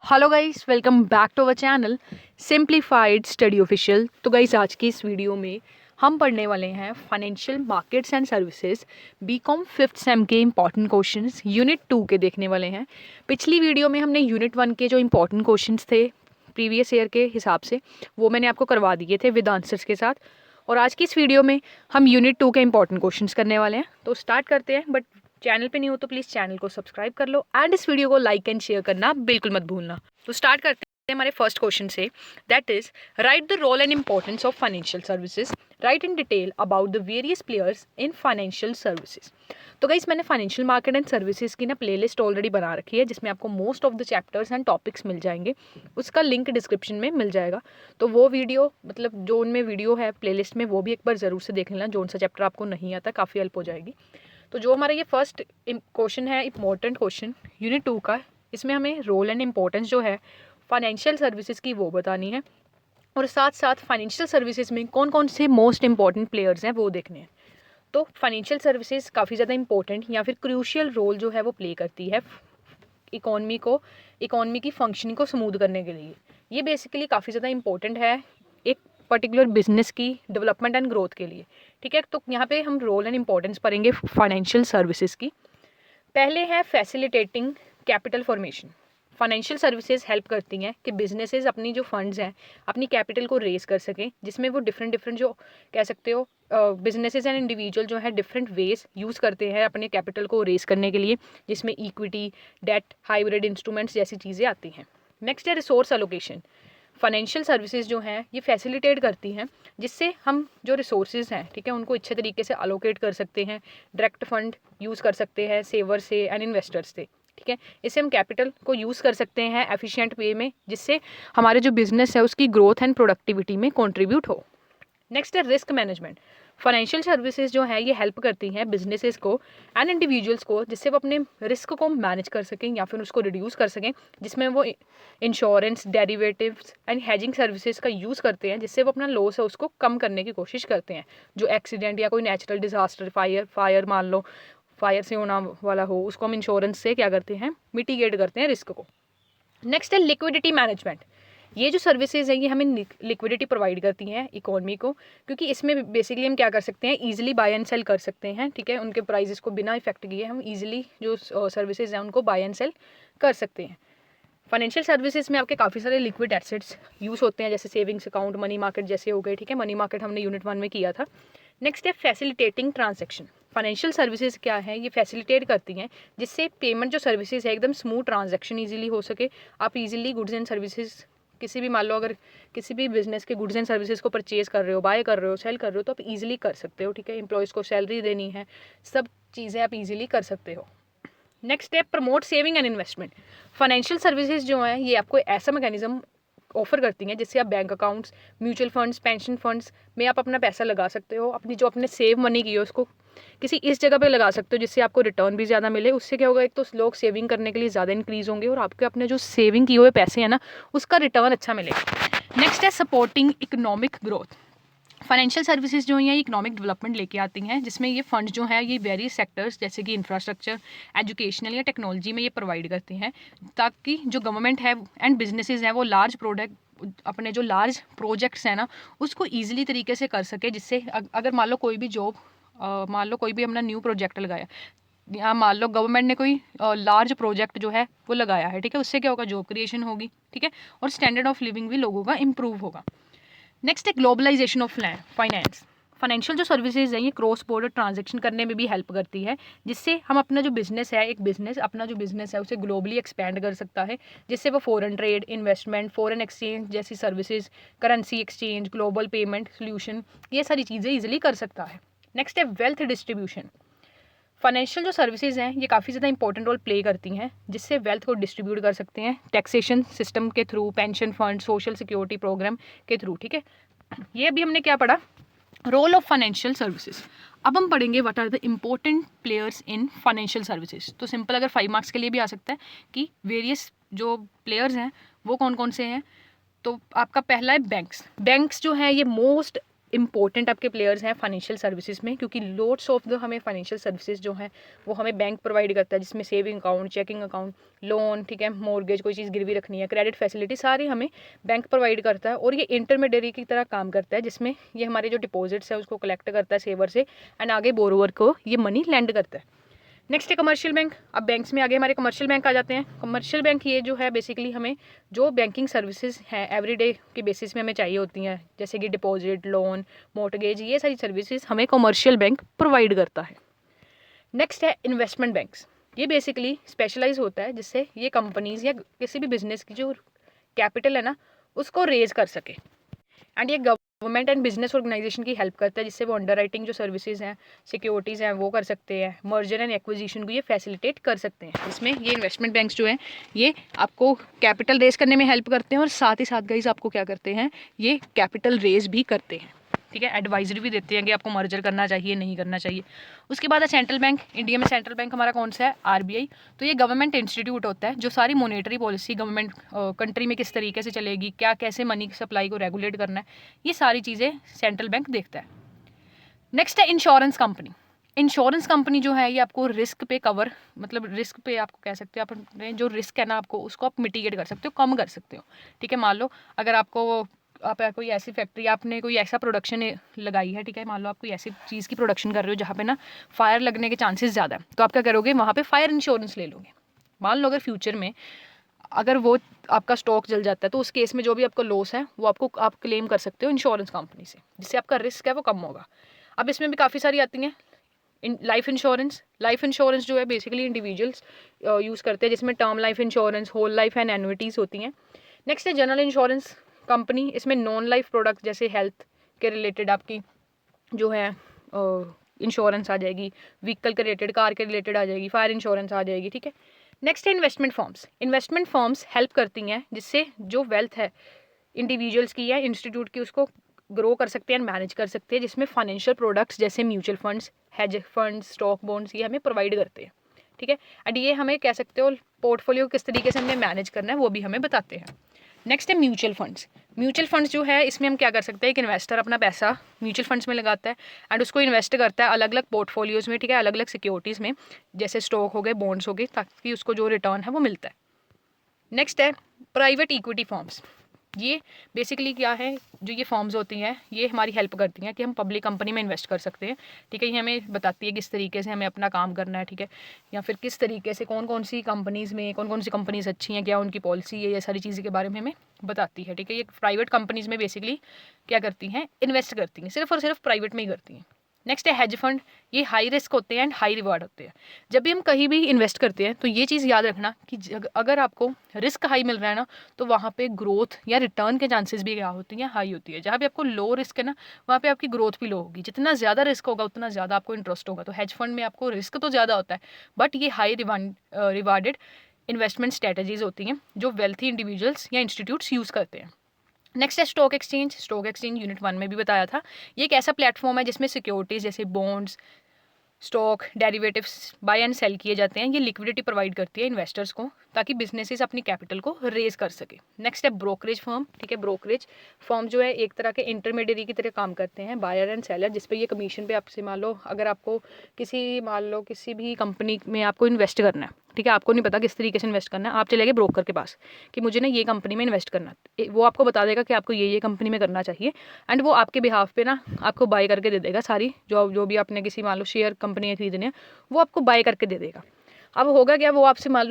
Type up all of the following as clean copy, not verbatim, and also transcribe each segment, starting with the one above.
Hello guys, welcome back to our channel simplified study official. तो guys, आज की इस वीडियो में हम पढ़ने वाले हैं financial markets and services BCom 5th sem के इंपॉर्टेंट क्वेश्चंस यूनिट 2 के देखने वाले हैं। पिछली वीडियो में हमने यूनिट 1 के जो इंपॉर्टेंट क्वेश्चंस थे प्रीवियस ईयर के हिसाब से वो मैंने आपको करवा दिए थे विद आंसर्स के साथ, और आज की इस वीडियो में हम यूनिट 2 के इंपॉर्टेंट क्वेश्चंस करने वाले हैं। तो स्टार्ट करते हैं, बट चैनल पे नहीं हो तो प्लीज़ चैनल को सब्सक्राइब कर लो एंड इस वीडियो को लाइक एंड शेयर करना बिल्कुल मत भूलना। तो स्टार्ट करते हैं हमारे फर्स्ट क्वेश्चन से, that is write the role and importance of financial services, write in detail about the various players in financial services. तो गाइस, मैंने फाइनेंशियल मार्केट एंड सर्विसेज की ना प्लेलिस्ट ऑलरेडी बना रखी है जिसमें आपको most of the chapters and topics मिल जाएंगे। उसका लिंक डिस्क्रिप्शन में मिल जाएगा, तो वो वीडियो मतलब जो उनमें वीडियो है प्लेलिस्ट में वो भी एक बार ज़रूर से देख लेना। जो सा चैप्टर आपको नहीं आता काफ़ी हेल्प हो जाएगी। तो जो हमारा ये फर्स्ट क्वेश्चन है इंपॉर्टेंट क्वेश्चन यूनिट 2 का, इसमें हमें रोल एंड इम्पोर्टेंस जो है फाइनेंशियल सर्विसेज की वो बतानी है, और साथ साथ फाइनेंशियल सर्विसेज में कौन कौन से मोस्ट इंपॉर्टेंट प्लेयर्स हैं वो देखने हैं। तो फाइनेंशियल सर्विसेज काफ़ी ज़्यादा इंपॉर्टेंट या फिर क्रूशियल रोल जो है वो प्ले करती है इकॉनमी की फंक्शनिंग को स्मूथ करने के लिए। ये बेसिकली काफ़ी ज़्यादा इंपॉर्टेंट है एक पर्टिकुलर बिजनेस की डेवलपमेंट एंड ग्रोथ के लिए। ठीक है, तो यहाँ पे हम रोल एंड इम्पोर्टेंस पढ़ेंगे फाइनेंशियल सर्विसेज की। पहले है facilitating capital formation. Financial services help करती हैं कि बिजनेसेस अपनी जो फंड्स हैं अपनी कैपिटल को रेज कर सकें, जिसमें वो डिफरेंट जो कह सकते हो बिजनेसेस एंड इंडिविजुअल जो है डिफरेंट वेज यूज़ करते हैं अपने कैपिटल को रेज करने के लिए, जिसमें इक्विटी, डेट, हाइब्रिड इंस्ट्रूमेंट्स जैसी चीज़ें आती हैं। नेक्स्ट है रिसोर्स एलोकेशन। फाइनेंशियल सर्विसेज जो हैं ये फैसिलिटेट करती हैं जिससे हम जो रिसोर्सेज हैं, ठीक है, उनको अच्छे तरीके से अलोकेट कर सकते हैं। डायरेक्ट फंड यूज़ कर सकते हैं सेवर से एंड इन्वेस्टर्स से, ठीक है। इससे हम कैपिटल को यूज़ कर सकते हैं एफिशिएंट वे में, जिससे हमारे जो बिजनेस है उसकी ग्रोथ एंड प्रोडक्टिविटी में कंट्रीब्यूट हो। नेक्स्ट है रिस्क मैनेजमेंट। फाइनेंशियल सर्विसेज जो है ये हेल्प करती हैं बिजनेसेस को एंड इंडिविजुअल्स को, जिससे वो अपने रिस्क को मैनेज कर सकें या फिर उसको रिड्यूस कर सकें, जिसमें वो insurance, derivatives and hedging services का यूज़ करते हैं, जिससे वो अपना लॉस है उसको कम करने की कोशिश करते हैं। जो एक्सीडेंट या कोई नेचुरल डिजास्टर, फायर मान लो फायर से होना वाला हो, उसको हम इंश्योरेंस से क्या करते हैं, मिटिगेट करते हैं रिस्क को। नेक्स्ट है लिक्विडिटी मैनेजमेंट। ये जो सर्विसेज हैं ये हमें लिक्विडिटी प्रोवाइड करती हैं इकोनॉमी को, क्योंकि इसमें बेसिकली हम क्या कर सकते हैं, इजीली बाय एंड सेल कर सकते हैं। ठीक है, उनके प्राइजेस को बिना इफेक्ट किए हम इजीली जो सर्विसेज हैं उनको बाय एंड सेल कर सकते हैं। फाइनेंशियल सर्विसेज में आपके काफ़ी सारे लिक्विड एसेट्स यूज़ होते हैं, जैसे सेविंग्स अकाउंट, मनी मार्केट जैसे हो गए। ठीक है, मनी मार्केट हमने यूनिट 1 में किया था। नेक्स्ट है फैसिलिटेटिंग ट्रांजैक्शन। फाइनेंशियल सर्विसेज क्या है, ये फैसिलिटेट करती हैं जिससे पेमेंट जो सर्विसेज है एकदम स्मूथ ट्रांजैक्शन इजीली हो सके। आप इजीली गुड्स एंड सर्विसेज किसी भी, मान लो अगर किसी भी बिजनेस के गुड्स एंड सर्विसेज को परचेज कर रहे हो, बाय कर रहे हो, सेल कर रहे हो, तो आप इजीली कर सकते हो। ठीक है, एम्प्लॉयज़ को सैलरी देनी है, सब चीज़ें आप इजीली कर सकते हो। नेक्स्ट है promote saving and investment. Financial services जो हैं ये आपको ऐसा मैकेनिज्म ऑफर करती हैं जिससे आप bank accounts, mutual funds, pension funds में आप अपना पैसा लगा सकते हो। अपनी जो अपने सेव मनी की है उसको किसी इस जगह पे लगा सकते हो जिससे आपको रिटर्न भी ज़्यादा मिले। उससे क्या होगा, एक तो लोग सेविंग करने के लिए ज़्यादा इंक्रीज होंगे और आपके अपने जो सेविंग किए हुए पैसे हैं ना उसका रिटर्न अच्छा मिलेगा। नेक्स्ट है supporting economic growth. Financial services जो हैं इकोनॉमिक डेवलपमेंट लेके आती हैं, जिसमें ये फंड जो है ये वेरियस सेक्टर्स जैसे कि इंफ्रास्ट्रक्चर, एजुकेशनल या टेक्नोलॉजी में ये प्रोवाइड करती हैं, ताकि जो गवर्नमेंट है एंड बिजनेसेस हैं वो लार्ज अपने जो लार्ज प्रोजेक्ट्स हैं ना उसको ईजिली तरीके से कर सके। जिससे अगर मान लो कोई भी मान लो कोई भी अपना न्यू प्रोजेक्ट लगाया, या मान लो गवर्नमेंट ने कोई लार्ज प्रोजेक्ट जो है वो लगाया है, ठीक है, उससे क्या होगा, जॉब क्रिएशन होगी, ठीक है, और स्टैंडर्ड ऑफ लिविंग भी लोगों का इम्प्रूव होगा। नेक्स्ट है ग्लोबलाइजेशन ऑफ फाइनेंस। फाइनेंशियल जो सर्विसेज है ये क्रॉस बॉर्डर ट्रांजेक्शन करने में भी हेल्प करती है, जिससे हम अपना जो बिजनेस है, एक बिजनेस अपना जो बिजनेस है उसे ग्लोबली एक्सपेंड कर सकता है, जिससे वो foreign trade, investment, foreign exchange जैसी services, currency exchange, global payment solution, ये सारी चीज़ें ईजिली कर सकता है। नेक्स्ट है वेल्थ डिस्ट्रीब्यूशन। फाइनेंशियल जो सर्विसेज हैं ये काफ़ी ज़्यादा इंपॉर्टेंट रोल प्ले करती हैं, जिससे वेल्थ को डिस्ट्रीब्यूट कर सकते हैं टैक्सेशन सिस्टम के through, pension fund, social security programme के थ्रू। ठीक है, ये अभी हमने क्या पढ़ा, रोल ऑफ फाइनेंशियल सर्विसेज। अब हम पढ़ेंगे what are the important players in financial services. तो सिंपल अगर 5 मार्क्स के लिए भी आ सकता है कि वेरियस जो प्लेयर्स हैं वो कौन कौन से हैं। तो आपका पहला है बैंक्स। बैंक्स जो है ये मोस्ट इंपॉर्टेंट आपके प्लेयर्स हैं फाइनेंशियल सर्विसेज में, क्योंकि लोड्स ऑफ द हमें फाइनेंशियल सर्विसेज जो हैं वो हमें बैंक प्रोवाइड करता है, जिसमें saving account, checking account, loan, ठीक है, मॉर्गेज, कोई चीज़ गिरवी रखनी है, क्रेडिट फैसिलिटी सारी हमें बैंक प्रोवाइड करता है। और ये इंटरमीडियरी की तरह काम करता है, जिसमें ये हमारे जो डिपॉजिट्स है उसको कलेक्ट करता है सेवर से एंड आगे बोरोवर को ये मनी लैंड करता है। नेक्स्ट है कमर्शियल बैंक। अब बैंक्स में आगे हमारे कमर्शियल बैंक आ जाते हैं। कमर्शियल बैंक ये जो है बेसिकली हमें जो बैंकिंग सर्विसेज हैं एवरीडे के बेसिस में हमें चाहिए होती हैं, जैसे कि डिपॉजिट, लोन, मोर्टगेज, ये सारी सर्विसेज हमें कमर्शियल बैंक प्रोवाइड करता है। नेक्स्ट है इन्वेस्टमेंट बैंक्स। ये बेसिकली स्पेशलाइज होता है जिससे ये कंपनीज या किसी भी बिजनेस की जो कैपिटल है ना उसको रेज कर सके एंड ये गवर्नमेंट एंड बिजनेस ऑर्गेनाइजेशन की हेल्प करता है, जिससे वो अंडरराइटिंग जो सर्विसेज हैं, सिक्योरिटीज़ हैं वो कर सकते हैं, मर्जर एंड एक्विजिशन को ये फैसिलिटेट कर सकते हैं। इसमें ये इन्वेस्टमेंट बैंक्स जो हैं ये आपको कैपिटल रेज करने में हेल्प करते हैं और साथ ही साथ गाइस आपको क्या करते हैं, ये कैपिटल रेज भी करते हैं, ठीक है, एडवाइजरी भी देते हैं कि आपको मर्जर करना चाहिए नहीं करना चाहिए। उसके बाद है सेंट्रल बैंक। इंडिया में सेंट्रल बैंक हमारा कौन सा है, आरबीआई। तो ये गवर्नमेंट इंस्टीट्यूट होता है जो सारी मॉनेटरी पॉलिसी गवर्नमेंट कंट्री में किस तरीके से चलेगी, क्या कैसे मनी सप्लाई को रेगुलेट करना है, ये सारी चीज़ें सेंट्रल बैंक देखता है। नेक्स्ट है इंश्योरेंस कंपनी। इंश्योरेंस कंपनी जो है ये आपको रिस्क पे कवर, मतलब रिस्क पे आपको कह सकते हो, आप जो रिस्क है ना आपको उसको आप मिटिगेट कर सकते हो, कम कर सकते हो, ठीक है। मान लो अगर आपको आप कोई ऐसी फैक्ट्री, आपने कोई ऐसा प्रोडक्शन लगाई है, ठीक है, मान लो आप कोई ऐसी चीज़ की प्रोडक्शन कर रहे हो जहाँ पे ना फायर लगने के चांसेस ज़्यादा है, तो आप क्या करोगे, वहाँ पे फायर इंश्योरेंस ले लोगे। मान लो अगर फ्यूचर में अगर वो आपका स्टॉक जल जाता है तो उस केस में जो भी आपका लॉस है वो आप क्लेम कर सकते हो इंश्योरेंस कंपनी से, जिससे आपका रिस्क है वो कम होगा। अब इसमें भी काफ़ी सारी आती हैं। Life insurance. लाइफ इंश्योरेंस जो है बेसिकली इंडिविजुअल्स यूज़ करते हैं, जिसमें term life insurance, whole life and annuities होती हैं। नेक्स्ट है जनरल इंश्योरेंस कंपनी। इसमें नॉन लाइफ प्रोडक्ट जैसे हेल्थ के रिलेटेड आपकी जो है इंश्योरेंस आ जाएगी, व्हीकल के रिलेटेड, कार के रिलेटेड आ जाएगी, फायर इंश्योरेंस आ जाएगी, ठीक है। नेक्स्ट है investment firms. Investment firms help करती हैं जिससे जो वेल्थ है इंडिविजुअल्स की या इंस्टीट्यूट की उसको ग्रो कर सकते हैं, मैनेज कर सकते हैं, जिसमें फाइनेंशियल प्रोडक्ट्स जैसे mutual funds, hedge funds, stock bonds ये हमें प्रोवाइड करते हैं, ठीक है। एंड ये हमें कह सकते हो पोर्टफोलियो किस तरीके से हमें मैनेज करना है वो भी हमें बताते हैं। नेक्स्ट है म्यूचुअल फंड्स। म्यूचुअल फंड्स जो है इसमें हम क्या कर सकते हैं, एक इन्वेस्टर अपना पैसा म्यूचुअल फंड्स में लगाता है एंड उसको इन्वेस्ट करता है अलग अलग पोर्टफोलियोज़ में, ठीक है, अलग अलग सिक्योरिटीज़ में, जैसे स्टॉक हो गए, बॉन्ड्स हो गए, ताकि उसको जो रिटर्न है वो मिलता है। नेक्स्ट है प्राइवेट इक्विटी फर्म्स। ये बेसिकली क्या है, जो ये फॉर्म्स होती हैं ये हमारी हेल्प करती हैं कि हम पब्लिक कंपनी में इन्वेस्ट कर सकते हैं, ठीक है। ये हमें बताती है किस तरीके से हमें अपना काम करना है, ठीक है, या फिर किस तरीके से कौन कौन सी कंपनीज़ में कौन कौन सी कंपनीज़ अच्छी हैं, क्या उनकी पॉलिसी है, ये सारी चीज़ें के बारे में हमें बताती है, ठीक है। ये प्राइवेट कंपनीज़ में बेसिकली क्या करती हैं, इन्वेस्ट करती हैं, सिर्फ और सिर्फ प्राइवेट में ही करती हैं। नेक्स्ट है हेज फंड। ये हाई रिस्क होते हैं एंड हाई रिवार्ड होते हैं। जब भी हम कहीं भी इन्वेस्ट करते हैं तो ये चीज़ याद रखना कि अगर आपको रिस्क हाई मिल रहा है ना तो वहाँ पे ग्रोथ या रिटर्न के चांसेस भी क्या होती हैं, हाई होती है। जहाँ भी आपको लो रिस्क है ना वहाँ पे आपकी ग्रोथ भी लो होगी। जितना ज़्यादा रिस्क होगा उतना ज़्यादा आपको इंटरेस्ट होगा। तो हेज फंड में आपको रिस्क तो ज़्यादा होता है बट ये हाई रिवार्डेड इन्वेस्टमेंट स्ट्रेटजीज होती हैं जो वेल्थी इंडिविजुअल्स या इंस्टीट्यूट्स यूज़ करते हैं। नेक्स्ट है stock exchange. Stock exchange unit 1 में भी बताया था। ये एक ऐसा प्लेटफॉर्म है जिसमें सिक्योरिटीज़ जैसे bonds, stock, derivatives buy and sell किए जाते हैं। ये लिक्विडिटी प्रोवाइड करती है इन्वेस्टर्स को ताकि बिजनेसेस अपनी कैपिटल को रेज कर सके। नेक्स्ट है ब्रोकरेज फर्म, ठीक है। ब्रोकरेज फर्म जो है एक तरह के इंटरमीडियरी की तरह काम करते हैं, बायर एंड सेलर, जिस पे ये कमीशन पे आपसे मान लो अगर आपको किसी भी कंपनी में आपको इन्वेस्ट करना है, ठीक है, आपको नहीं पता किस तरीके से इन्वेस्ट करना है, आप चले गए ब्रोकर के पास कि मुझे ना ये कंपनी में इन्वेस्ट करना है, वो आपको बता देगा कि आपको ये कंपनी में करना चाहिए एंड वो आपके बिहाफ पे ना आपको बाय करके दे देगा सारी जो भी आपने किसी मान लो शेयर कंपनी खरीदने हैं वो आपको बाय करके दे देगा। अब होगा क्या, वो आपसे मान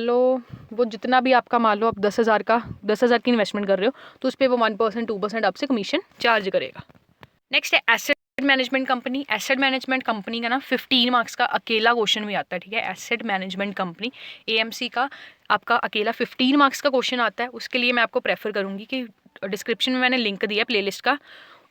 लो वो जितना भी आपका मान लो आप 10,000 की इन्वेस्टमेंट कर रहे हो तो उस पर वो 1% 2% आपसे कमीशन चार्ज करेगा। नेक्स्ट है asset management company. Asset management company का ना 15 मार्क्स का अकेला क्वेश्चन भी आता है, ठीक है। एसेट मैनेजमेंट कंपनी एएमसी का आपका अकेला 15 मार्क्स का क्वेश्चन आता है। उसके लिए मैं आपको प्रेफर करूँगी कि डिस्क्रिप्शन में मैंने लिंक दिया प्लेलिस्ट का,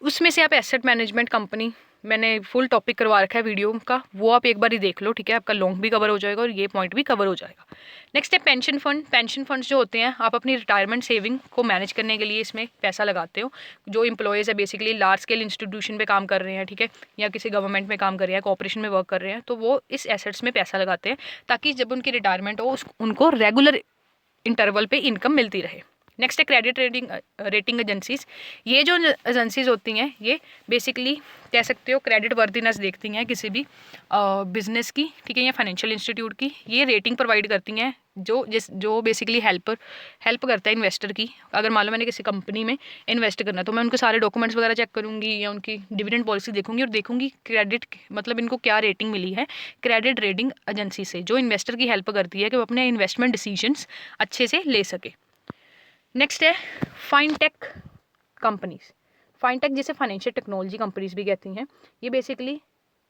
उसमें से आप एसेट मैनेजमेंट कंपनी मैंने फुल टॉपिक करवा रखा है वीडियो का, वो आप एक बार ही देख लो, ठीक है। आपका लॉन्ग भी कवर हो जाएगा और ये पॉइंट भी कवर हो जाएगा। नेक्स्ट है पेंशन फंड। पेंशन फंड्स जो होते हैं आप अपनी रिटायरमेंट सेविंग को मैनेज करने के लिए इसमें पैसा लगाते हो। जो एम्प्लॉयज़ है बेसिकली लार्ज स्केल इंस्टीट्यूशन पे काम कर रहे हैं, ठीक है, या किसी गवर्नमेंट में काम कर रहे हैं, कॉर्पोरेशन में वर्क कर रहे हैं, तो वो इस एसेट्स में पैसा लगाते हैं ताकि जब उनकी रिटायरमेंट हो उनको रेगुलर इंटरवल पे इनकम मिलती रहे। नेक्स्ट है क्रेडिट रेटिंग एजेंसीज। ये जो एजेंसीज होती हैं ये बेसिकली कह सकते हो क्रेडिट वर्दीनेस देखती हैं किसी भी बिजनेस की, ठीक है, या फाइनेंशियल इंस्टीट्यूट की। ये रेटिंग प्रोवाइड करती हैं जो बेसिकली हेल्प करता है इन्वेस्टर की। अगर मान लो मैंने किसी कंपनी में इन्वेस्ट करना तो मैं उनके सारे डॉक्यूमेंट्स वगैरह चेक करूँगी या उनकी डिविडेंड पॉलिसी देखूंगी और देखूंगी क्रेडिट मतलब इनको क्या रेटिंग मिली है क्रेडिट रेटिंग एजेंसी से, जो इन्वेस्टर की हेल्प करती है कि वो अपने इन्वेस्टमेंट डिसीजंस अच्छे से ले सके। नेक्स्ट है फाइनटेक कंपनीज। फाइनटेक जिसे फाइनेंशियल टेक्नोलॉजी कंपनीज भी कहती हैं। ये बेसिकली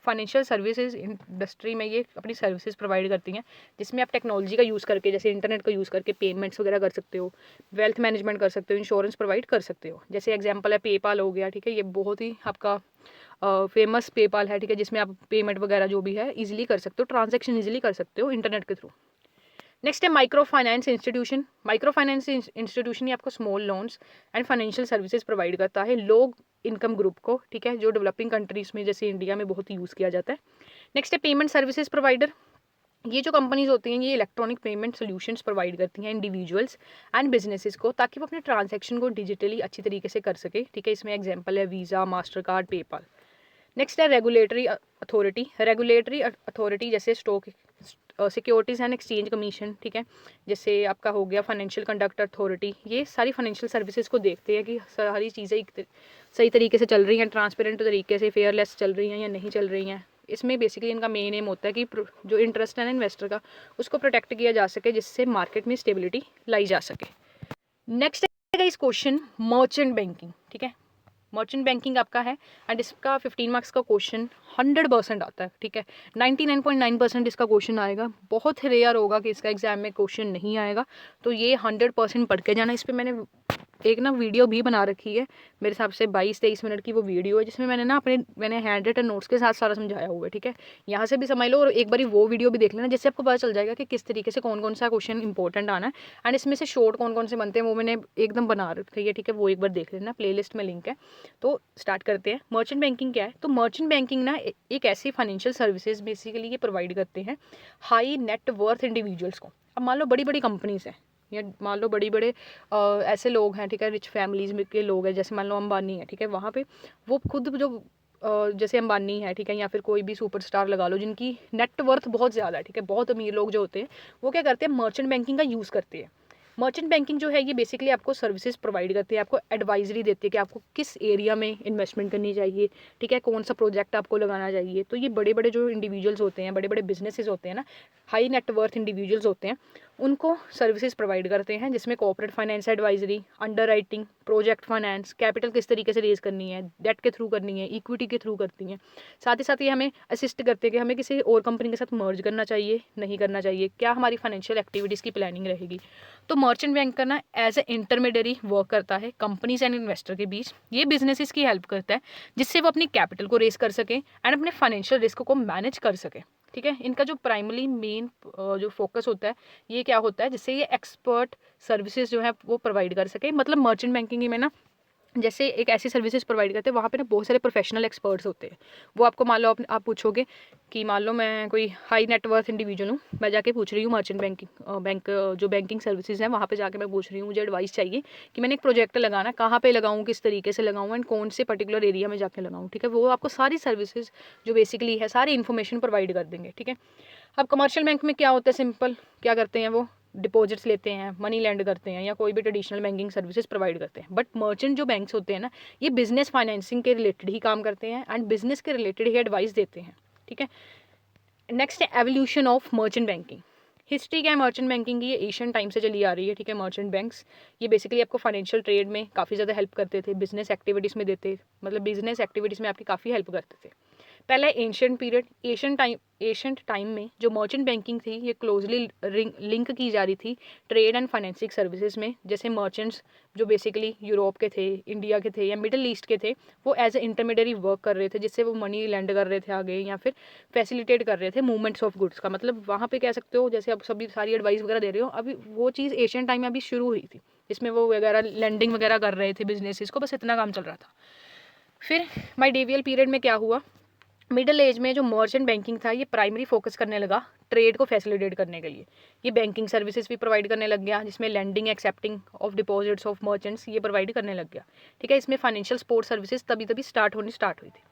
फाइनेंशियल सर्विसेज इंडस्ट्री में ये अपनी सर्विसेज प्रोवाइड करती हैं, जिसमें आप टेक्नोलॉजी का यूज़ करके जैसे इंटरनेट का यूज़ करके पेमेंट्स वगैरह कर सकते हो, वेल्थ मैनेजमेंट कर सकते हो, इंश्योरेंस प्रोवाइड कर सकते हो। जैसे एग्जांपल है पेपाल हो गया, ठीक है, ये बहुत ही आपका फेमस पेपाल है, ठीक है, जिसमें आप पेमेंट वगैरह जो भी है ईजिली कर सकते हो, ट्रांजेक्शन ईजिली कर सकते हो इंटरनेट के थ्रू। नेक्स्ट है micro finance institution. Micro finance institution ही आपको small loans and financial services provide करता है लोग इनकम ग्रुप को, ठीक है, जो डेवलपिंग कंट्रीज में जैसे इंडिया में बहुत यूज़ किया जाता है। नेक्स्ट है पेमेंट सर्विसेज प्रोवाइडर। ये जो कंपनीज होती हैं ये इलेक्ट्रॉनिक पेमेंट सॉल्यूशंस प्रोवाइड करती हैं इंडिविजुअल्स एंड बिजनेसेस को, ताकि वो अपने ट्रांजैक्शन को डिजिटली अच्छी तरीके से कर सके, ठीक है। इसमें एग्जांपल है visa, master card, PayPal. Next है रेगुलेटरी अथॉरिटी। रेगुलेटरी अथॉरिटी जैसे stock securities and exchange commission, ठीक है, जैसे आपका हो गया फाइनेंशियल कंडक्ट अथॉरिटी। ये सारी फाइनेंशियल सर्विसेज को देखते हैं कि सारी चीज़ें सही तरीके से चल रही हैं, ट्रांसपेरेंट तरीके से फेयरलेस चल रही हैं या नहीं चल रही हैं। इसमें बेसिकली इनका मेन एम होता है कि जो इंटरेस्ट है ना इन्वेस्टर का उसको प्रोटेक्ट किया जा सके, जिससे मार्केट में स्टेबिलिटी लाई जा सके। नेक्स्ट है इस क्वेश्चन मर्चेंट बैंकिंग, ठीक है। मर्चेंट बैंकिंग आपका है एंड इसका 15 मार्क्स का क्वेश्चन 100% आता है, ठीक है। 99.9% इसका क्वेश्चन आएगा। बहुत रेयर होगा कि इसका एग्जाम में क्वेश्चन नहीं आएगा, तो ये 100% पढ़ के जाना। इस पर मैंने एक ना वीडियो भी बना रखी है, मेरे हिसाब से 22-23 मिनट की वो वीडियो है, जिसमें मैंने हैंड रिटन नोट्स के साथ सारा समझाया हुआ है, ठीक है। यहाँ से भी समझ लो और एक बार वो वीडियो भी देख लेना, जिससे आपको पता चल जाएगा कि किस तरीके से कौन कौन सा क्वेश्चन इंपॉर्टेंट आना है एंड इसमें से शॉर्ट कौन कौन से बनते हैं वो मैंने एकदम बना रखी है, ठीक है। वो एक बार देख लेना, प्लेलिस्ट में लिंक है। तो स्टार्ट करते हैं। मर्चेंट बैंकिंग क्या है? तो मर्चेंट बैंकिंग ना एक ऐसी फाइनेंशियल सर्विसेज बेसिकली ये प्रोवाइड करते हैं हाई नेट वर्थ इंडिविजुअल्स को। अब मान लो बड़ी बड़ी कंपनीज हैं या मान लो बड़ी बड़े ऐसे लोग हैं, ठीक है, रिच फैमिलीज के लोग हैं, जैसे मान लो अंबानी है, ठीक है, वहाँ पे वो खुद जो जैसे अंबानी है, ठीक है, या फिर कोई भी सुपरस्टार लगा लो जिनकी नेटवर्थ बहुत ज़्यादा है, ठीक है, बहुत अमीर लोग जो होते हैं वो क्या करते हैं, मर्चेंट बैंकिंग का यूज़ करते हैं। मर्चेंट बैंकिंग जो है ये बेसिकली आपको सर्विसेज प्रोवाइड करती है, आपको एडवाइजरी देती है कि आपको किस एरिया में इन्वेस्टमेंट करनी चाहिए, ठीक है, कौन सा प्रोजेक्ट आपको लगाना चाहिए। तो ये बड़े बड़े जो इंडिविजुअल्स होते हैं, बड़े बड़े बिजनेसेस होते हैं ना, हाई नेटवर्थ इंडिविजुअल्स होते हैं, उनको सर्विसेज प्रोवाइड करते हैं, जिसमें corporate finance advisory, underwriting, project finance, capital किस तरीके से रेज करनी है, डेट के थ्रू करनी है, इक्विटी के थ्रू करती हैं। साथ ही साथ ये हमें असिस्ट करते हैं कि हमें किसी और कंपनी के साथ मर्ज करना चाहिए, नहीं करना चाहिए, क्या हमारी फाइनेंशियल एक्टिविटीज़ की प्लानिंग रहेगी। तो मर्चेंट बैंक करना एज ए इंटरमीडियरी वर्क करता है कंपनीज एंड इन्वेस्टर के बीच। ये बिजनेसेस की हेल्प करता है जिससे वो अपनी कैपिटल को रेज कर सके एंड अपने फाइनेंशियल रिस्क को मैनेज कर सके, ठीक है। इनका जो प्राइमरी मेन जो फोकस होता है ये क्या होता है, जिससे ये एक्सपर्ट सर्विसेज जो है वो प्रोवाइड कर सके। मतलब मर्चेंट बैंकिंग में ना जैसे एक ऐसी सर्विसेज प्रोवाइड करते हैं वहाँ पे ना बहुत सारे प्रोफेशनल एक्सपर्ट्स होते हैं। वो आपको मान लो आप पूछोगे कि मान लो मैं कोई हाई नेटवर्थ इंडिविजुअल हूँ, मैं जाके पूछ रही हूँ मर्चेंट बैंक जो बैंकिंग सर्विसेज हैं वहाँ पे जाके मैं पूछ रही हूँ, मुझे एडवाइस चाहिए कि मैंने एक प्रोजेक्ट लगाना, कहाँ पे लगाऊँ, किस तरीके से लगाऊँ एंड कौन से पर्टिकुलर एरिया में जाके लगाऊँ, ठीक है। वो आपको सारी सर्विसेज जो बेसिकली है सारी इन्फॉर्मेशन प्रोवाइड कर देंगे, ठीक है। अब कमर्शियल बैंक में क्या होता है, सिंपल क्या करते हैं, वो डिपॉजिट्स लेते हैं, मनी लैंड करते हैं या कोई भी ट्रेडिशनल बैंकिंग सर्विसेज प्रोवाइड करते हैं। बट मर्चेंट जो बैंक्स होते हैं ना ये बिजनेस फाइनेंसिंग के रिलेटेड ही काम करते हैं एंड बिजनेस के रिलेटेड ही एडवाइस देते हैं, ठीक है। नेक्स्ट है evolution of merchant banking. History क्या है मर्चेंट बैंकिंग की, ये एशियन टाइम से चली आ रही है, ठीक है। मर्चेंट बैंक्स ये बेसिकली आपको फाइनेंशियल ट्रेड में काफ़ी ज़्यादा हेल्प करते थे, बिजनेस एक्टिविटीज़ में देते, मतलब बिजनेस एक्टिविटीज़ में आपकी काफ़ी हेल्प करते थे। पहला एशियंट पीरियड, एशियंट टाइम में जो मर्चेंट बैंकिंग थी ये क्लोजली लिंक की जा रही थी ट्रेड एंड फाइनेंसिंग सर्विसेज में। जैसे मर्चेंट्स जो बेसिकली यूरोप के थे, इंडिया के थे या मिडिल ईस्ट के थे, वो एज ए इंटरमीडियरी वर्क कर रहे थे, जिससे वो मनी लैंड कर रहे थे आगे या फिर फैसिलिटेट कर रहे थे मूवमेंट्स ऑफ गुड्स का। मतलब वहाँ पे कह सकते हो जैसे अब सभी सारी एडवाइस वगैरह दे रहे हो, अभी वो चीज़ एशियन टाइम में अभी शुरू हुई थी, इसमें वो वगैरह लैंडिंग वगैरह कर रहे थे बिजनेसेस को, बस इतना काम चल रहा था। फिर माई डेवियल पीरियड में क्या हुआ, मिडिल एज में जो मर्चेंट बैंकिंग था ये प्राइमरी फोकस करने लगा ट्रेड को फैसिलिटेट करने के लिए। ये बैंकिंग सर्विसेज भी प्रोवाइड करने लग गया, जिसमें lending accepting of deposits of merchants ये प्रोवाइड करने लग गया। ठीक है, इसमें फाइनेंशियल सपोर्ट सर्विसेज तभी तभी स्टार्ट हुई थी।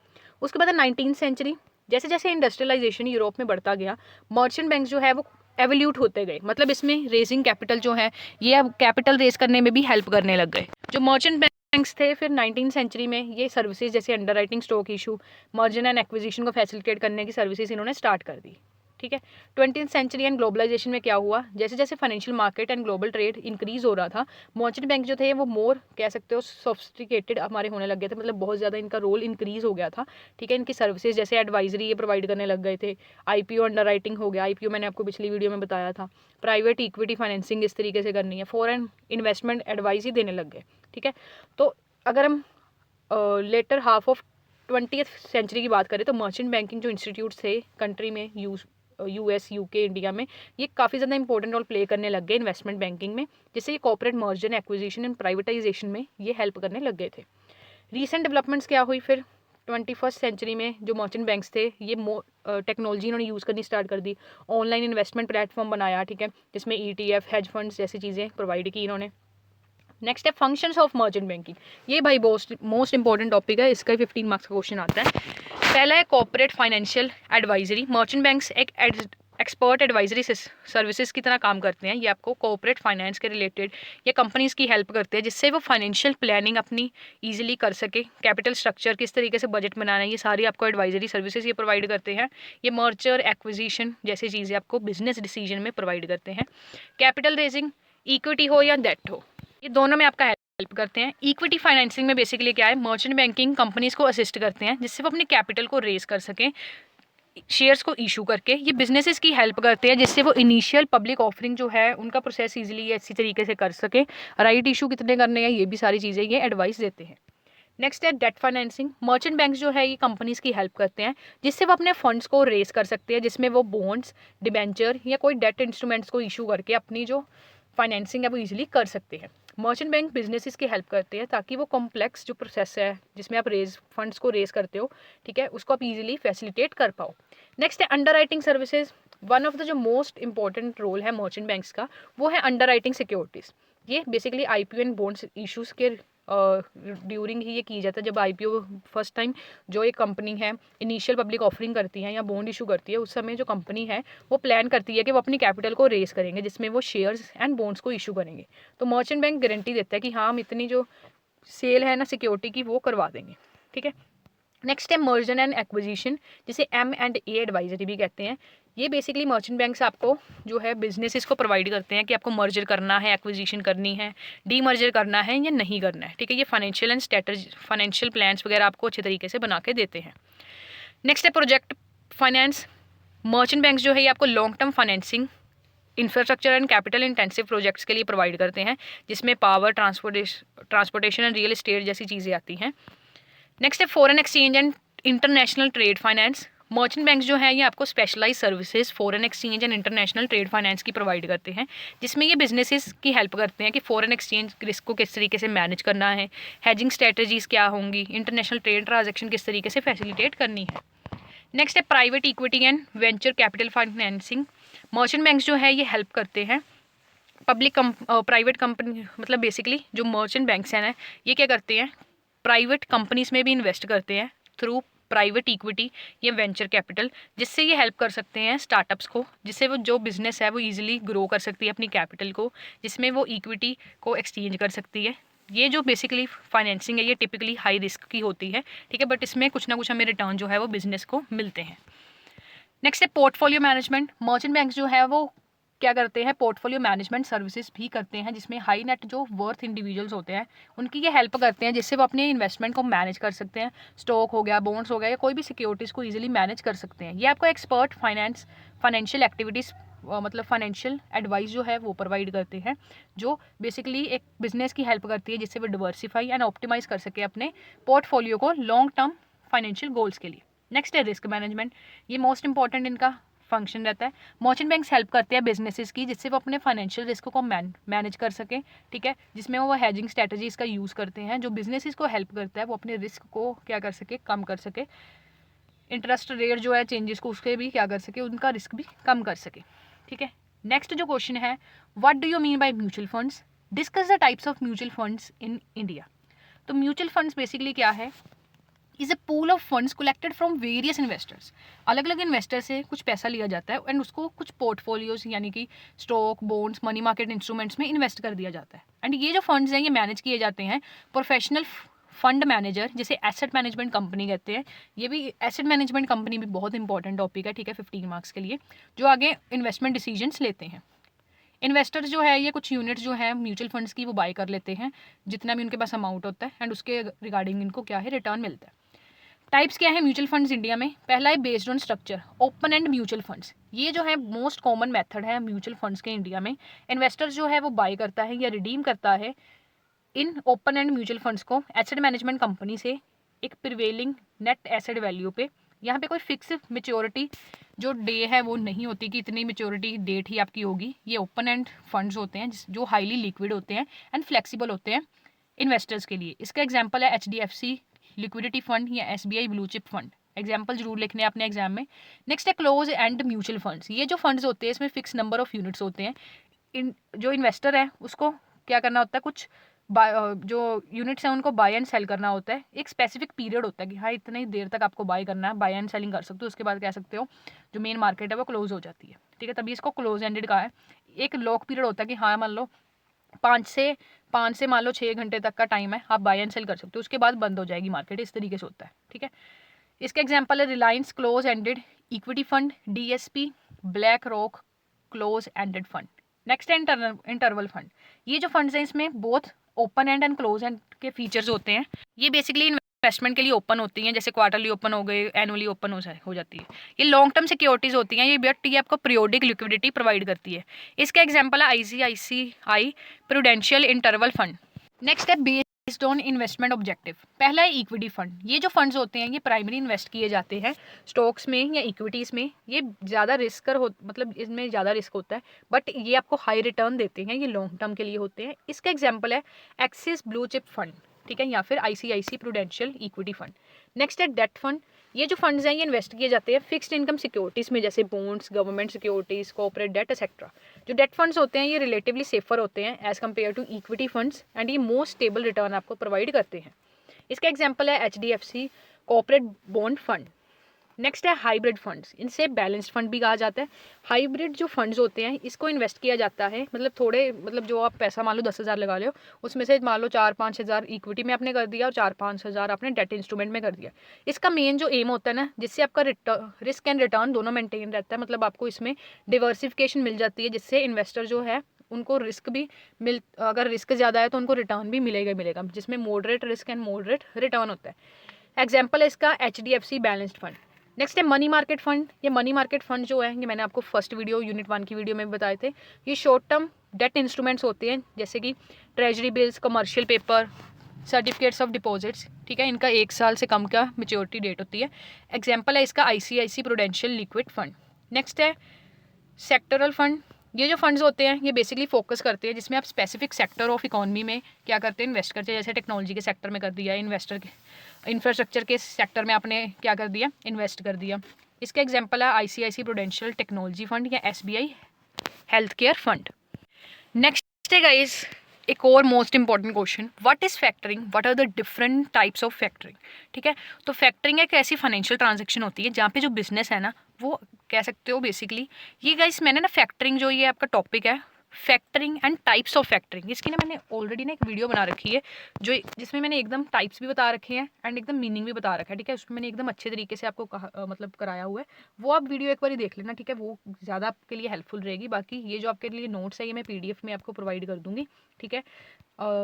उसके बाद 19th सेंचुरी, जैसे जैसे इंडस्ट्रियलाइजेशन यूरोप में बढ़ता गया, मर्चेंट बैंक जो है वो एवोल्यूट होते गए। मतलब इसमें रेजिंग कैपिटल जो है ये अब कैपिटल रेज करने में भी हेल्प करने लग गए। जो मर्चेंट बैंक्स थे फिर 19th सेंचुरी में ये सर्विसेज जैसे underwriting, stock issue, merger and acquisition को फैसिलिटेट करने की सर्विसेज इन्होंने स्टार्ट कर दी। ठीक है, 20th सेंचुरी एंड ग्लोबलाइजेशन में क्या हुआ, जैसे जैसे financial market and global trade increase हो रहा था, मर्चेंट बैंक जो थे वो मोर कह सकते हो सोफिस्टिकेटेड हमारे होने लग गए थे। मतलब बहुत ज़्यादा इनका रोल इंक्रीज हो गया था। ठीक है, इनकी सर्विसेज जैसे एडवाइजरी ये प्रोवाइड करने लग गए थे। आईपीओ अंडरराइटिंग हो गया, आईपीओ मैंने आपको पिछली वीडियो में बताया था। प्राइवेट इक्विटी फाइनेंसिंग इस तरीके से करनी है, फॉरेन इन्वेस्टमेंट एडवाइस ही देने लग गए। ठीक है, तो अगर हम letter half of 20th century की बात करें तो मर्चेंट बैंकिंग जो इंस्टीट्यूट्स थे कंट्री में, यूएस, यूके, इंडिया में, ये काफ़ी ज़्यादा इंपॉर्टेंट रोल प्ले करने लग गए इन्वेस्टमेंट बैंकिंग में, जिससे ये corporate merger, acquisition and privatisation में ये हेल्प करने लग गए थे। रीसेंट डेवलपमेंट्स क्या हुई फिर 21st सेंचुरी में, जो मर्चेंट बैंक्स थे ये टेक्नोलॉजी इन्होंने यूज़ करनी स्टार्ट कर दी, ऑनलाइन इन्वेस्टमेंट प्लेटफॉर्म बनाया। ठीक है, जिसमें ETF, हेज फंड्स जैसी चीज़ें प्रोवाइड की इन्होंने। नेक्स्ट है फंक्शंस ऑफ मर्चेंट बैंकिंग। ये भाई मोस्ट इंपॉर्टेंट टॉपिक है, इसका 15 मार्क्स का क्वेश्चन आता है। पहला है corporate financial advisory. Merchant banks एक एक्सपर्ट एडवाइजरी सर्विसेज की तरह काम करते हैं। ये आपको कॉर्पोरेट फाइनेंस के रिलेटेड या कंपनीज की हेल्प करते हैं, जिससे वो फाइनेंशियल प्लानिंग अपनी ईजिली कर सके, कैपिटल स्ट्रक्चर किस तरीके से बजट बनाना है, ये सारी आपको एडवाइजरी सर्विसेज ये प्रोवाइड करते हैं। ये मर्जर, एक्विजिशन जैसी चीज़ें आपको बिजनेस डिसीजन में प्रोवाइड करते हैं। कैपिटल रेजिंग, इक्विटी हो या डेट हो, ये दोनों में आपका हेल्प करते हैं। इक्विटी फाइनेंसिंग में बेसिकली क्या है, मर्चेंट बैंकिंग कंपनीज को असिस्ट करते हैं जिससे वो अपने कैपिटल को रेज कर सकें, शेयर्स को इशू करके। ये बिजनेसेस की हेल्प करते हैं जिससे वो इनिशियल पब्लिक ऑफरिंग जो है उनका प्रोसेस इजीली अच्छी तरीके से कर सकें। राइट इशू कितने करने हैं, ये भी सारी चीज़ें ये एडवाइस देते हैं। नेक्स्ट है डेट फाइनेंसिंग। मर्चेंट बैंक जो है ये कंपनीज की हेल्प करते हैं जिससे वो अपने फंड्स को रेज कर सकते हैं, जिसमें वो बॉन्ड्स, डिबेंचर या कोई डेट इंस्ट्रूमेंट्स को इशू करके अपनी जो फाइनेंसिंग है वो इजीली कर सकते हैं। मर्चेंट बैंक बिजनेसेस की हेल्प करते हैं ताकि वो कॉम्प्लेक्स जो प्रोसेस है जिसमें आप फंड्स को रेज करते हो, ठीक है, उसको आप इजीली फैसिलिटेट कर पाओ। नेक्स्ट है underwriting services. One of the जो मोस्ट इंपॉर्टेंट रोल है मर्चेंट बैंक्स का वो है अंडरराइटिंग सिक्योरिटीज़। ये basically IPO and bonds issues के ड्यूरिंग ही ये की जाता है। जब आईपीओ फर्स्ट टाइम जो एक कंपनी है इनिशियल पब्लिक ऑफरिंग करती है या बॉन्ड इशू करती है, उस समय जो कंपनी है वो प्लान करती है कि वो अपनी कैपिटल को रेज करेंगे जिसमें वो शेयर्स एंड बॉन्ड्स को इशू करेंगे। तो मर्चेंट बैंक गारंटी देता है कि हाँ हम इतनी जो सेल है ना सिक्योरिटी की वो करवा देंगे। ठीक है, नेक्स्ट है मर्जर एंड एक्विजिशन, जिसे M&A एडवाइजरी भी कहते हैं। ये बेसिकली मर्चेंट बैंक्स आपको जो है बिजनेसेस को प्रोवाइड करते हैं कि आपको मर्जर करना है, एक्विजिशन करनी है, डी मर्जर करना है या नहीं करना है। ठीक है, ये financial and strategy, financial plans वगैरह आपको अच्छे तरीके से बना के देते हैं। नेक्स्ट है प्रोजेक्ट फाइनेंस। मर्चेंट बैंक्स जो है ये आपको long term financing infrastructure and capital intensive projects के लिए प्रोवाइड करते हैं, जिसमें power, transportation and real estate जैसी चीज़ें आती हैं। नेक्स्ट है foreign exchange and international trade finance. Merchant bank जो है ये आपको specialise services foreign exchange and international trade finance की प्रोवाइड करते हैं, जिसमें ये बिजनेसेस की हेल्प करते हैं कि फॉरेन एक्सचेंज रिस्क को किस तरीके से मैनेज करना है, हेजिंग स्ट्रेटजीज क्या होंगी, इंटरनेशनल ट्रेड ट्रांजेक्शन किस तरीके से फैसिलिटेट करनी है। नेक्स्ट है private equity and venture capital financing. Merchant bank जो है ये हेल्प करते हैं पब्लिक प्राइवेट कंपनी, मतलब बेसिकली जो मर्चेंट बैंक्स हैं ना ये क्या करते हैं, प्राइवेट कंपनीज में भी इन्वेस्ट करते हैं थ्रू प्राइवेट इक्विटी या वेंचर कैपिटल, जिससे ये हेल्प कर सकते हैं स्टार्टअप्स को, जिससे वो जो बिजनेस है वो इजीली ग्रो कर सकती है अपनी कैपिटल को, जिसमें वो इक्विटी को एक्सचेंज कर सकती है। ये जो बेसिकली फाइनेंसिंग है ये टिपिकली हाई रिस्क की होती है, ठीक है, बट इसमें कुछ ना कुछ हमें रिटर्न जो है वो बिजनेस को मिलते हैं। नेक्स्ट है पोर्टफोलियो मैनेजमेंट। मर्चेंट बैंक जो है वो क्या करते हैं, पोर्टफोलियो मैनेजमेंट सर्विसेज भी करते हैं, जिसमें हाई नेट जो वर्थ इंडिविजुअल्स होते हैं उनकी ये हेल्प करते हैं, जिससे वो अपने इन्वेस्टमेंट को मैनेज कर सकते हैं। स्टॉक हो गया, बॉन्ड्स हो गया या कोई भी सिक्योरिटीज़ को इजीली मैनेज कर सकते हैं। ये आपको एक्सपर्ट फाइनेंशियल एक्टिविटीज़ मतलब फाइनेंशियल एडवाइस जो है वो प्रोवाइड करते हैं, जो बेसिकली एक बिजनेस की हेल्प करती है जिससे वो डिवर्सिफाई एंड ऑप्टिमाइज कर सके अपने पोर्टफोलियो को लॉन्ग टर्म फाइनेंशियल गोल्स के लिए। नेक्स्ट है रिस्क मैनेजमेंट। ये मोस्ट इंपॉर्टेंट इनका फंक्शन रहता है। मर्चेंट बैंक्स हेल्प करते हैं बिजनेसेस की, जिससे वो अपने फाइनेंशियल रिस्क को मैनेज कर सके, ठीक है, जिसमें वो हेजिंग स्ट्रेटजीज का यूज़ करते हैं, जो बिजनेसेस को हेल्प करता है वो अपने रिस्क को क्या कर सके, कम कर सके। इंटरेस्ट रेट जो है चेंजेस को उसके भी क्या कर सके, उनका रिस्क भी कम कर सके। ठीक है, नेक्स्ट जो क्वेश्चन है, what do you mean by mutual funds, discuss the types of mutual funds in India. तो म्यूचुअल फंड्स बेसिकली क्या है, is a pool of funds collected from various investors. अलग अलग इन्वेस्टर से कुछ पैसा लिया जाता है एंड उसको कुछ पोर्टफोलियोज यानी कि stock, bonds, money market instruments में इन्वेस्ट कर दिया जाता है। एंड ये जो फंड्स हैं ये मैनेज किए जाते हैं प्रोफेशनल फंड मैनेजर, जिसे एसेट मैनेजमेंट कंपनी कहते हैं। ये भी एसेट मैनेजमेंट कंपनी भी बहुत इंपॉर्टेंट टॉपिक है, ठीक है, 15 मार्क्स के लिए, जो आगे इन्वेस्टमेंट डिसीजंस लेते हैं। इन्वेस्टर्स जो है ये कुछ यूनिट्स जो है म्यूचुअल फंड्स की वो बाय कर लेते हैं, जितना भी उनके पास अमाउंट होता है, एंड उसके रिगार्डिंग इनको क्या है, रिटर्न मिलता है। टाइप्स क्या है म्यूचुअल फंड्स इंडिया में, पहला है based on structure, open and mutual funds. ये जो है मोस्ट कॉमन मेथड है म्यूचुअल फंड्स के इंडिया में। इन्वेस्टर जो है वो बाय करता है या रिडीम करता है in open and mutual funds को एसेट मैनेजमेंट कंपनी से एक प्रिवेलिंग नेट एसेट वैल्यू पे। यहाँ पे कोई फिक्स मेच्योरिटी जो डे है वो नहीं होती कि इतनी मेच्योरिटी डेट ही आपकी होगी। ये ओपन एंड फंड्स होते हैं जो हाईली लिक्विड होते हैं एंड फ्लेक्सिबल होते हैं इन्वेस्टर्स के लिए। इसका एग्जाम्पल है HDFC लिक्विडिटी फंड या SBI blue chip fund. Example जरूर लिखने अपने एग्जाम में। नेक्स्ट है क्लोज एंड म्यूचुअल फंड्स। ये जो फंड्स होते हैं इसमें फिक्स नंबर ऑफ यूनिट्स होते हैं। जो इन्वेस्टर है उसको क्या करना होता है, कुछ जो यूनिट्स हैं उनको बाय एंड सेल करना होता है। एक स्पेसिफिक पीरियड होता है कि हाँ इतनी देर तक आपको बाय करना है, बाय एंड सेलिंग कर सकते हो, उसके बाद कह सकते हो जो मेन मार्केट है वो क्लोज हो जाती है। ठीक है, तभी इसको क्लोज एंडेड कहा है। एक लॉक पीरियड होता है कि हाँ मान लो 5 से मान लो 6 घंटे तक का टाइम है, आप बाय एंड सेल कर सकते हो, उसके बाद बंद हो जाएगी मार्केट, इस तरीके से होता है। ठीक है, इसका एग्जांपल है Reliance close ended equity fund, DSP black rock close ended fund. Next है इंटरवल फंड। ये जो फंड्स हैं इसमें both open and close and के फीचर्स होते हैं। ये बेसिकली इन्वेस्टमेंट के लिए ओपन होती हैं, जैसे क्वार्टरली ओपन हो गए, एनुअली ओपन हो जाती है। ये लॉन्ग टर्म सिक्योरिटीज होती हैं, ये आपको पीरियोडिक लिक्विडिटी प्रोवाइड करती है। इसका एग्जांपल है ICICI prudential interval fund. Next है बेस्ड ऑन इन्वेस्टमेंट ऑब्जेक्टिव। पहला है इक्विटी फंड। ये जो फंड्स होते हैं ये प्राइमरी इन्वेस्ट किए जाते हैं स्टॉक्स में या इक्विटीज़ में। ये ज़्यादा रिस्कर मतलब इसमें ज़्यादा रिस्क होता है, बट ये आपको हाई रिटर्न देते हैं, ये लॉन्ग टर्म के लिए होते हैं। इसका एग्जाम्पल है एक्सिस ब्लू चिप फंड, ठीक है, या फिर ICICI prudential equity fund. Next है डेट फंड। ये जो फंड्स हैं ये इन्वेस्ट किए जाते हैं फिक्स्ड इनकम सिक्योरिटीज़ में, जैसे bonds, government securities, corporate debt etcetera. जो डेट फंड्स होते हैं ये रिलेटिवली सेफर होते हैं as compare to equity funds, and ये मोस्ट स्टेबल रिटर्न आपको प्रोवाइड करते हैं। इसका एग्जाम्पल है HDFC corporate bond fund. Next है हाइब्रिड फंड्स। इनसे बैलेंस्ड फंड भी कहा जाता है। हाइब्रिड जो फंड्स होते हैं इसको इन्वेस्ट किया जाता है, मतलब जो आप पैसा मान लो 10,000 लगा लो, उसमें से मान लो 4-5 हज़ार इक्विटी में आपने कर दिया और 4-5 हज़ार आपने डेट इंस्ट्रूमेंट में कर दिया। इसका मेन जो एम होता है ना, जिससे आपका रिस्क एंड रिटर्न दोनों मेंटेन रहता है, मतलब आपको इसमें डिवर्सिफिकेशन मिल जाती है, जिससे इन्वेस्टर जो है उनको रिस्क भी अगर रिस्क ज़्यादा है तो उनको रिटर्न भी मिलेगा, जिसमें moderate risk and moderate return होता है। एग्जाम्पल है इसका HDFC बैलेंस्ड फंड। नेक्स्ट है मनी मार्केट फंड। ये मनी मार्केट फंड जो है ये मैंने आपको फर्स्ट वीडियो यूनिट 1 की वीडियो में बताए थे। ये शॉर्ट टर्म डेट इंस्ट्रूमेंट्स होते हैं, जैसे कि treasury bills, commercial paper, certificates of deposits. ठीक है, इनका 1 साल से कम का मेच्योरिटी डेट होती है। एग्जाम्पल है इसका ICICI prudential liquid fund. Next है सेक्टरल फंड। ये जो फंड्स होते हैं ये बेसिकली फोकस करते हैं जिसमें आप स्पेसिफिक सेक्टर ऑफ इकोनॉमी में क्या करते हैं, इन्वेस्ट करते हैं। जैसे टेक्नोलॉजी के सेक्टर में कर दिया, इंफ्रास्ट्रक्चर के सेक्टर में आपने क्या कर दिया, इन्वेस्ट कर दिया। इसका एग्जांपल है ICICI प्रूडेंशियल टेक्नोलॉजी फंड या SBI health care fund. Next है गाइस एक और most important question, what is factoring, what are the different types of factoring. ठीक है, तो फैक्टरिंग एक ऐसी फाइनेंशियल ट्रांजेक्शन होती है जहाँ पे जो बिजनेस है ना वो कह सकते हो बेसिकली ये गाइस मैंने ना फैक्टरिंग जो ये आपका टॉपिक है factoring and types of factoring, इसकी ना मैंने ऑलरेडी ना एक वीडियो बना रखी है जिसमें मैंने एकदम टाइप्स भी बता रखे हैं एंड एकदम मीनिंग भी बता रखा है। ठीक है, उसमें मैंने एकदम अच्छे तरीके से आपको मतलब कराया हुआ है, वो आप वीडियो एक बार देख लेना। ठीक है, वो ज़्यादा आपके लिए हेल्पफुल रहेगी। बाकी ये जो आपके लिए नोट्स है ये मैं PDF में आपको प्रोवाइड कर दूँगी। ठीक है,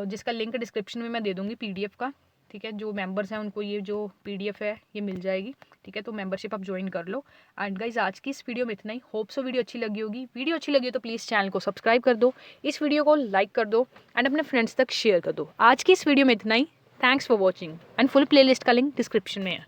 जिसका लिंक डिस्क्रिप्शन में मैं दे दूँगी PDF का। ठीक है, जो मेंबर्स हैं उनको ये जो PDF है ये मिल जाएगी। ठीक है, तो मेंबरशिप आप ज्वाइन कर लो। एंड गाइज आज की इस वीडियो में इतना ही। होप सो वीडियो अच्छी लगी होगी। वीडियो अच्छी लगी हो तो प्लीज़ चैनल को सब्सक्राइब कर दो, इस वीडियो को लाइक कर दो एंड अपने फ्रेंड्स तक शेयर कर दो। आज की इस वीडियो में इतना ही। Thanks for watching and full playlist का लिंक डिस्क्रिप्शन में है।